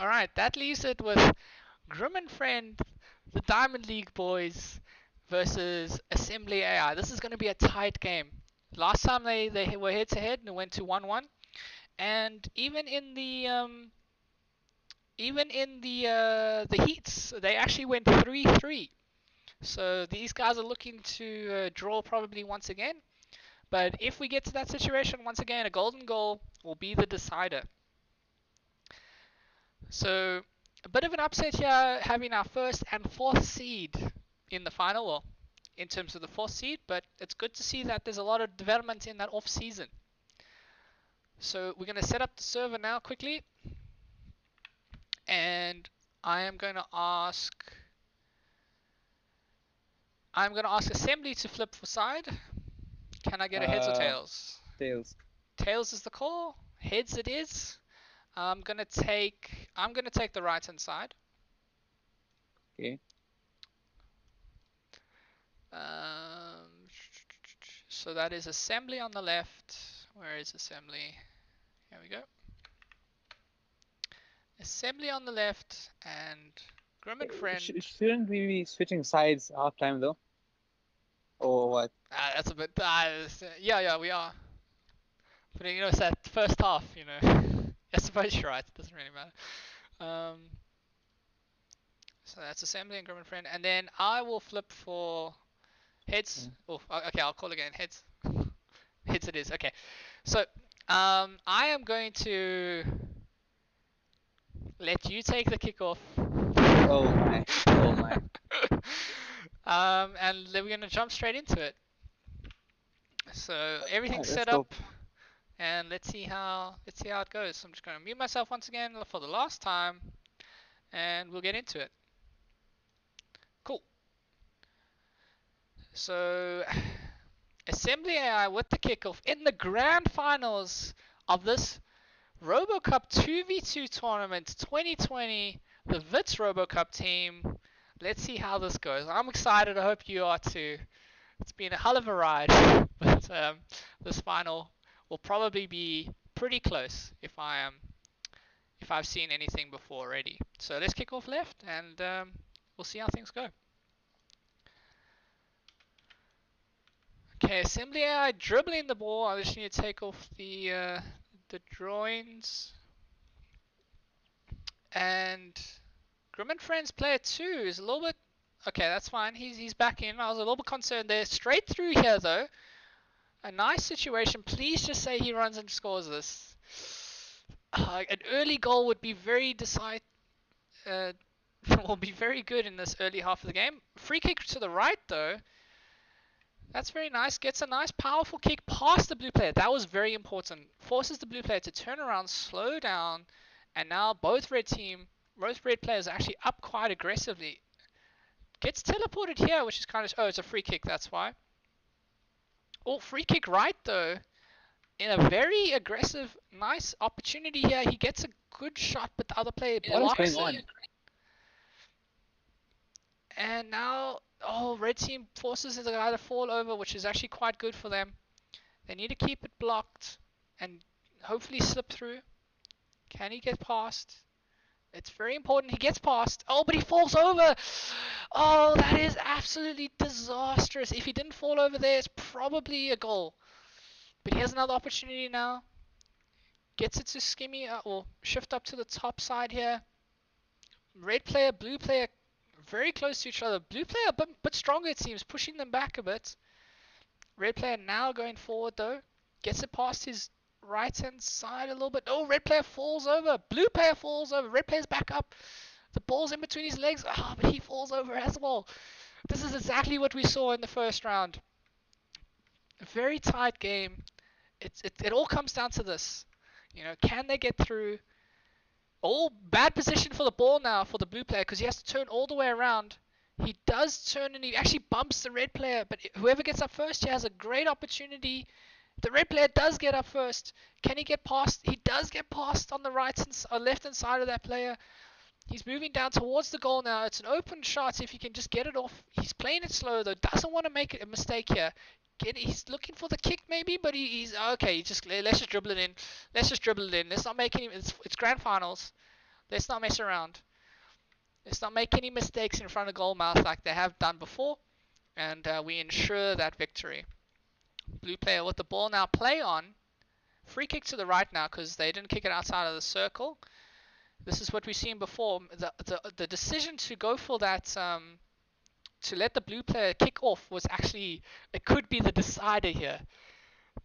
Alright, that leaves it with Grim and Friend, the Diamond League boys, versus Assembly AI. This is going to be a tight game. Last time they were head to head and it went to 1-1, and even in the heats, they actually went 3-3. So these guys are looking to draw probably once again. But if we get to that situation once again, a golden goal will be the decider. So a bit of an upset here, having our first and fourth seed in the final, well, in terms of the fourth seed, but it's good to see that there's a lot of development in that off season. So we're going to set up the server now quickly, and I'm going to ask Assembly to flip for side. Can I get a heads or tails? Tails. Tails is the call. Heads it is. I'm gonna take the right hand side. Okay. So that is Assembly on the left. Where is Assembly? Here we go. Assembly on the left and Grim and Friend. Shouldn't we be switching sides half time though? Or what? That's a bit. Yeah, we are. But you know, it's that first half. You know, I suppose you're right. It doesn't really matter. So that's Assembly and Grim and Friend, and then I will flip for heads. Oh, okay. I'll call again. Heads. Heads it is. Okay. So I am going to let you take the kickoff. Oh my. Oh my. And then we're gonna jump straight into it. So everything's set go. up, and let's see how it goes. So I'm just gonna mute myself once again for the last time, and we'll get into it. Cool. So Assembly AI with the kickoff in the grand finals of this Robocup 2v2 tournament 2020, the Wits Robocup team. Let's see how this goes. I'm excited. I hope you are too. It's been a hell of a ride, but this final will probably be pretty close if I've seen anything before already. So let's kick off left, and we'll see how things go. Okay, Assembly AI dribbling the ball. I just need to take off the drawings. And Grim and Friends player 2 is a little bit... Okay, that's fine. He's back in. I was a little bit concerned there. Straight through here, though. A nice situation. Please just say he runs and scores this. An early goal would be very will be very good in this early half of the game. Free kick to the right, though. That's very nice. Gets a nice powerful kick past the blue player. That was very important. Forces the blue player to turn around, slow down, and now both red players are actually up quite aggressively. Gets teleported here, which is kind of... Oh, it's a free kick, that's why. Oh, free kick right, though. In a very aggressive, nice opportunity here. He gets a good shot, but the other player blocks it. And now, red team forces the guy to fall over, which is actually quite good for them. They need to keep it blocked and hopefully slip through. Can he get past? It's very important he gets past. Oh, but he falls over. Oh, that is absolutely disastrous. If he didn't fall over there, it's probably a goal. But he has another opportunity now. Gets it to skimmy or shift up to the top side here. Red player, blue player, very close to each other. Blue player a bit stronger, it seems, pushing them back a bit. Red player now going forward, though. Gets it past his right-hand side a little bit. Oh, red player falls over. Blue player falls over. Red player's back up. The ball's in between his legs. But he falls over as well. This is exactly what we saw in the first round. A very tight game. It all comes down to this. You know, can they get through? Bad position for the ball now for the blue player because he has to turn all the way around. He does turn and he actually bumps the red player, but whoever gets up first here has a great opportunity. The red player does get up first. Can he get past? He does get past on the left hand side of that player. He's moving down towards the goal now. It's an open shot if he can just get it off. He's playing it slow though. Doesn't want to make a mistake here. He's looking for the kick maybe, but he's okay. Let's just dribble it in. Let's not make any. It's grand finals. Let's not mess around. Let's not make any mistakes in front of goal mouth like they have done before, and we ensure that victory. Blue player with the ball now, play on. Free kick to the right now because they didn't kick it outside of the circle. This is what we've seen before. The decision to go for that, to let the blue player kick off was actually, it could be the decider here.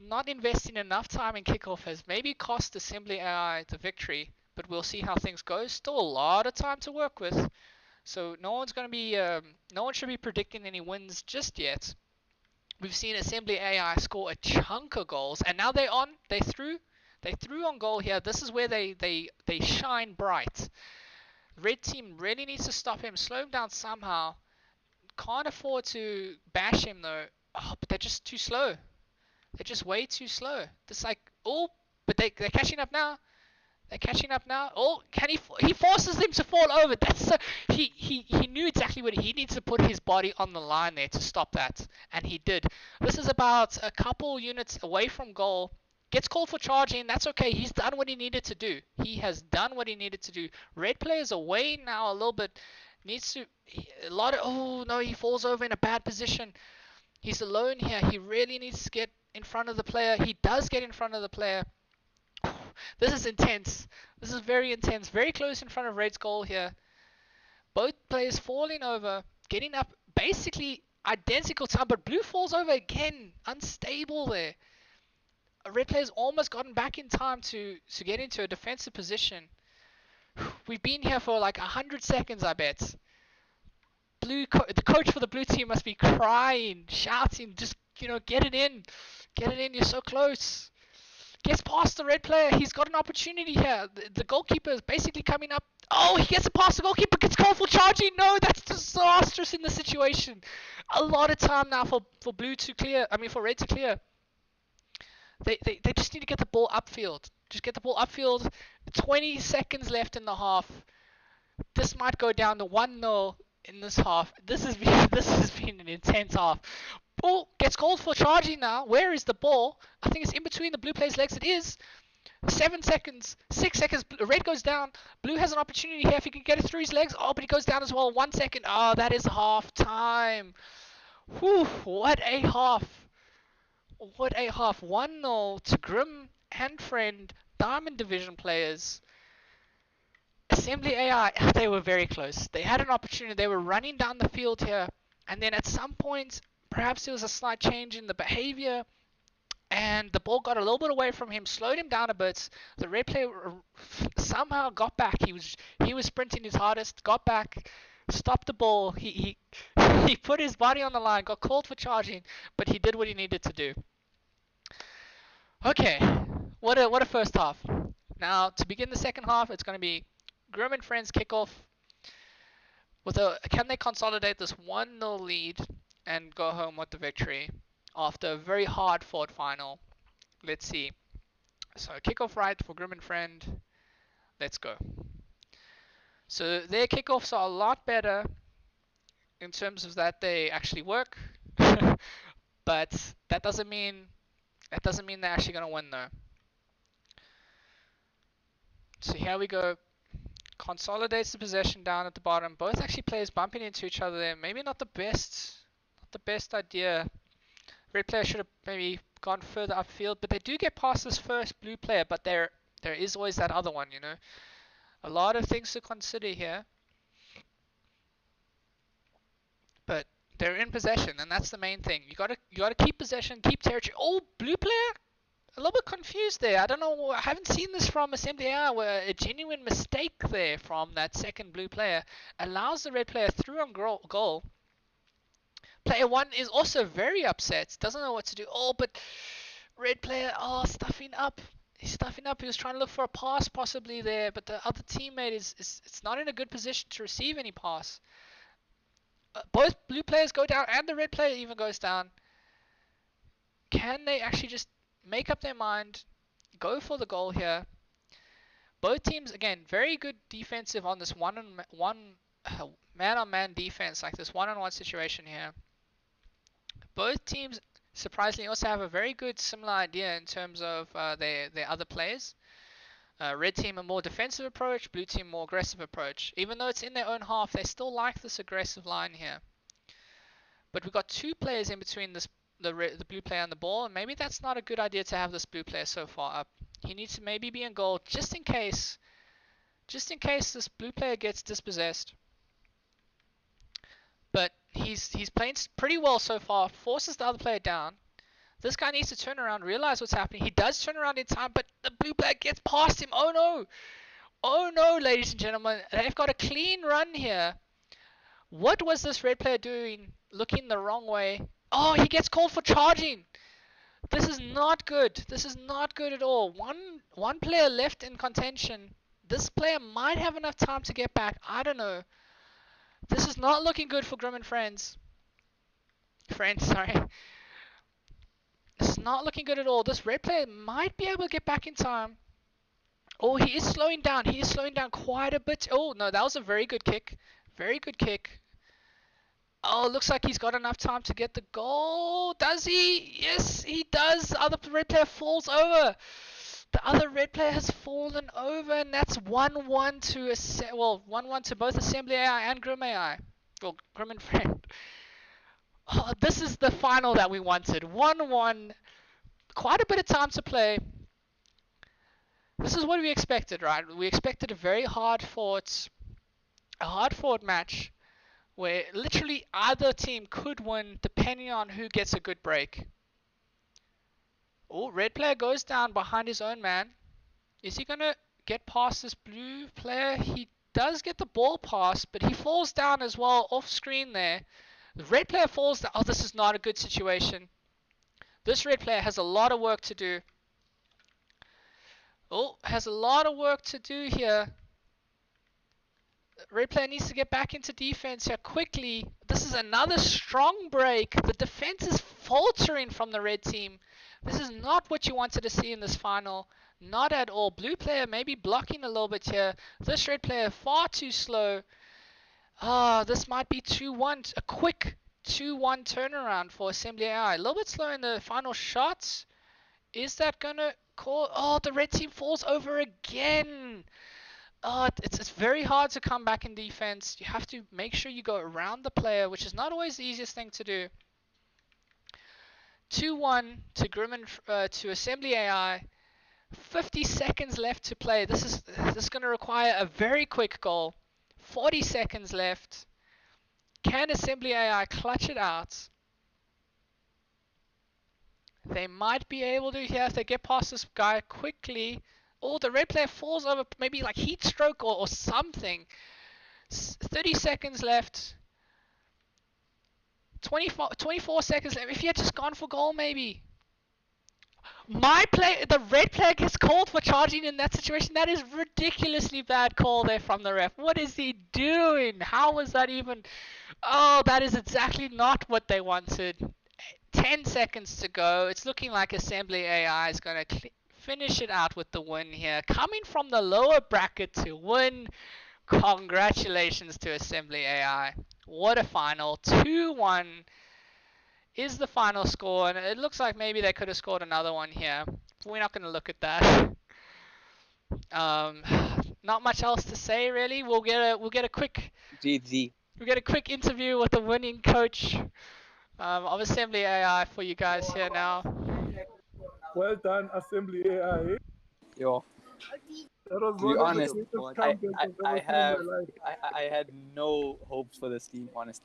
Not investing enough time in kickoff has maybe cost Assembly AI the victory, but we'll see how things go. Still a lot of time to work with, so no one should be predicting any wins just yet. We've seen Assembly AI score a chunk of goals, and now they threw on goal here. This is where they shine bright. Red team really needs to stop him, slow him down somehow. Can't afford to bash him though. Oh, but they're just too slow. They're just way too slow. It's like, oh, but they're catching up now. They're catching up now. Oh, he forces them to fall over. That's so, he knew exactly what he needs to put his body on the line there to stop that, and he did. This is about a couple units away from goal. Gets called for charging. That's okay. He's done what he needed to do. He has done what he needed to do. Red player's away now a little bit. Oh no, he falls over in a bad position. He's alone here. He really needs to get in front of the player. He does get in front of the player. This is intense. This is very intense. Very close in front of Red's goal here. Both players falling over, getting up basically identical time, but Blue falls over again. Unstable there. Red player's almost gotten back in time to get into a defensive position. We've been here for like 100 seconds, I bet. The coach for the blue team must be crying, shouting, just, get it in. Get it in, you're so close. Gets past the red player. He's got an opportunity here. The goalkeeper is basically coming up. Oh, he gets it past the goalkeeper. Gets called for charging. No, that's disastrous in the situation. A lot of time now for blue to clear. For red to clear. They just need to get the ball upfield. Just get the ball upfield. 20 seconds left in the half. This might go down to 1-0 in this half. This has been an intense half. Ball gets called for charging now. Where is the ball? I think it's in between the blue player's legs. It is. 7 seconds. 6 seconds. Red goes down. Blue has an opportunity here if he can get it through his legs. Oh, but he goes down as well. 1 second. Oh, that is half time. Whew, what a half. What a half. 1-0 to Grim and Friend, Diamond Division players. Assembly AI, they were very close. They had an opportunity. They were running down the field here. And then at some point, perhaps there was a slight change in the behavior. And the ball got a little bit away from him, slowed him down a bit. The red player somehow got back. He was sprinting his hardest, got back, stopped the ball. He put his body on the line, got called for charging, but he did what he needed to do. Okay, what a first half. Now to begin the second half, it's going to be Grim and Friends kickoff. Can they consolidate this 1-0 lead and go home with the victory after a very hard-fought final? Let's see. So kickoff right for Grim and Friend. Let's go. So their kickoffs are a lot better in terms of that they actually work, but that doesn't mean they're actually going to win though. So here we go. Consolidates the possession down at the bottom. Both actually players bumping into each other there. Maybe not the best idea. Red player should have maybe gone further upfield, but they do get past this first blue player, but there is always that other one, A lot of things to consider here. But they're in possession, and that's the main thing. You gotta keep possession, keep territory. Oh, blue player? A little bit confused there. I don't know. I haven't seen this from Assembly AI, where a genuine mistake there from that second blue player allows the red player through on goal. Player 1 is also very upset. Doesn't know what to do. Oh, but red player, stuffing up. He's stuffing up. He was trying to look for a pass possibly there, but the other teammate is not in a good position to receive any pass. Both blue players go down, and the red player even goes down. Can they actually just make up their mind, go for the goal here? Both teams, again, very good defensive on this man-on-man defense, like this one-on-one situation here. Both teams, surprisingly, also have a very good similar idea in terms of their other players. Red team a more defensive approach, blue team more aggressive approach. Even though it's in their own half, they still like this aggressive line here. But we've got 2 players in between the blue player and the ball, and maybe that's not a good idea to have this blue player so far up. He needs to maybe be in goal just in case this blue player gets dispossessed. But he's playing pretty well so far, forces the other player down. This guy needs to turn around, realize what's happening. He does turn around in time, but the blue player gets past him. Oh no! Oh no, ladies and gentlemen. They've got a clean run here. What was this red player doing? Looking the wrong way. Oh, he gets called for charging. This is not good. This is not good at all. One player left in contention. This player might have enough time to get back. I don't know. This is not looking good for Grim and Friends. Sorry. This is not looking good at all. This red player might be able to get back in time. Oh, he is slowing down. He is slowing down quite a bit. Oh, no, that was a very good kick. Very good kick. Oh, looks like he's got enough time to get the goal. Does he? Yes, he does. The other red player falls over. The other red player has fallen over, and that's 1-1 to 1-1 to both Assembly AI and Grim AI. Well, Grim and Friend. Oh, this is the final that we wanted. 1-1. Quite a bit of time to play. This is what we expected, right? We expected a very hard-fought match where literally either team could win depending on who gets a good break. Oh, red player goes down behind his own man. Is he going to get past this blue player? He does get the ball pass, but he falls down as well off screen there. The red player falls down. Oh, this is not a good situation. This red player has a lot of work to do. Oh, has a lot of work to do here. Red player needs to get back into defense here quickly. This is another strong break. The defense is faltering from the red team. This is not what you wanted to see in this final. Not at all. Blue player maybe blocking a little bit here. This red player far too slow. This might be 2-1. A quick 2-1 turnaround for Assembly AI. A little bit slow in the final shots. Is that going to call? Oh, the red team falls over again. Oh, it's very hard to come back in defense. You have to make sure you go around the player, which is not always the easiest thing to do. 2-1 to Grim and to Assembly AI. 50 seconds left to play. This is going to require a very quick goal. 40 seconds left. Can Assembly AI clutch it out? They might be able to here if they get past this guy quickly. Oh, the red player falls over, maybe like heat stroke or something. 30 seconds left. 24 seconds left. If he had just gone for goal, maybe. The red player gets called for charging in that situation. That is ridiculously bad call there from the ref. What is he doing? How was that even? Oh, that is exactly not what they wanted. 10 seconds to go. It's looking like Assembly AI is going to finish it out with the win here. Coming from the lower bracket to win. Congratulations to Assembly AI. What a final. 2-1 is the final score, and it looks like maybe they could have scored another one here. We're not going to look at that. Not much else to say really. We'll get a quick GG. We'll get a quick interview with the winning coach of Assembly AI for you guys here now. Well done, Assembly AI. Yo, That was to be one of the honest, greatest I, comebacks I, I've I ever seen in have my life. I had no hopes for this team, honestly.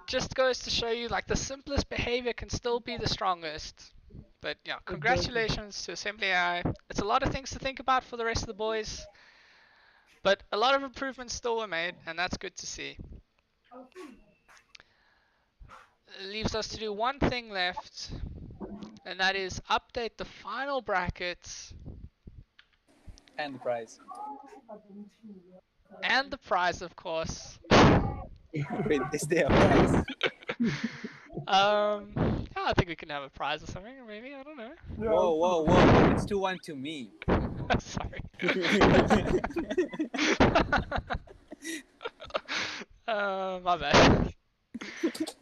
Just goes to show you, like, the simplest behavior can still be the strongest. But yeah, congratulations to Assembly AI. It's a lot of things to think about for the rest of the boys, but a lot of improvements still were made, and that's good to see. It leaves us to do one thing left, and that is update the final brackets And the prize. and the prize, of course. Wait, is there a prize? I think we can have a prize or something, maybe, I don't know. Yeah, Whoa, it's 2-1 to me. Sorry. My bad.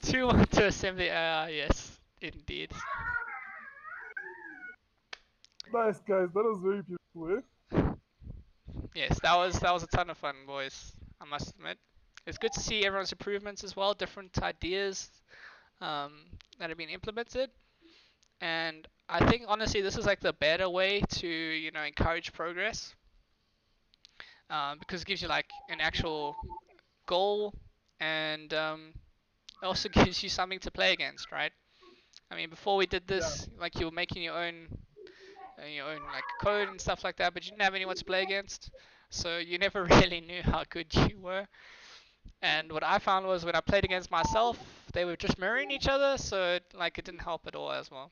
2-1 to Assembly AI, yes, indeed. Nice, guys. That was very beautiful, eh? Yes, that was a ton of fun, boys. I must admit, it's good to see everyone's improvements as well, different ideas that have been implemented, and I think honestly this is like the better way to encourage progress, because it gives you like an actual goal, and it also gives you something to play against, right? I mean, before we did Yeah. this, like you were making your own like code and stuff like that, but you didn't have anyone to play against, so you never really knew how good you were. And what I found was when I played against myself, they were just mirroring each other, so it didn't help at all as well.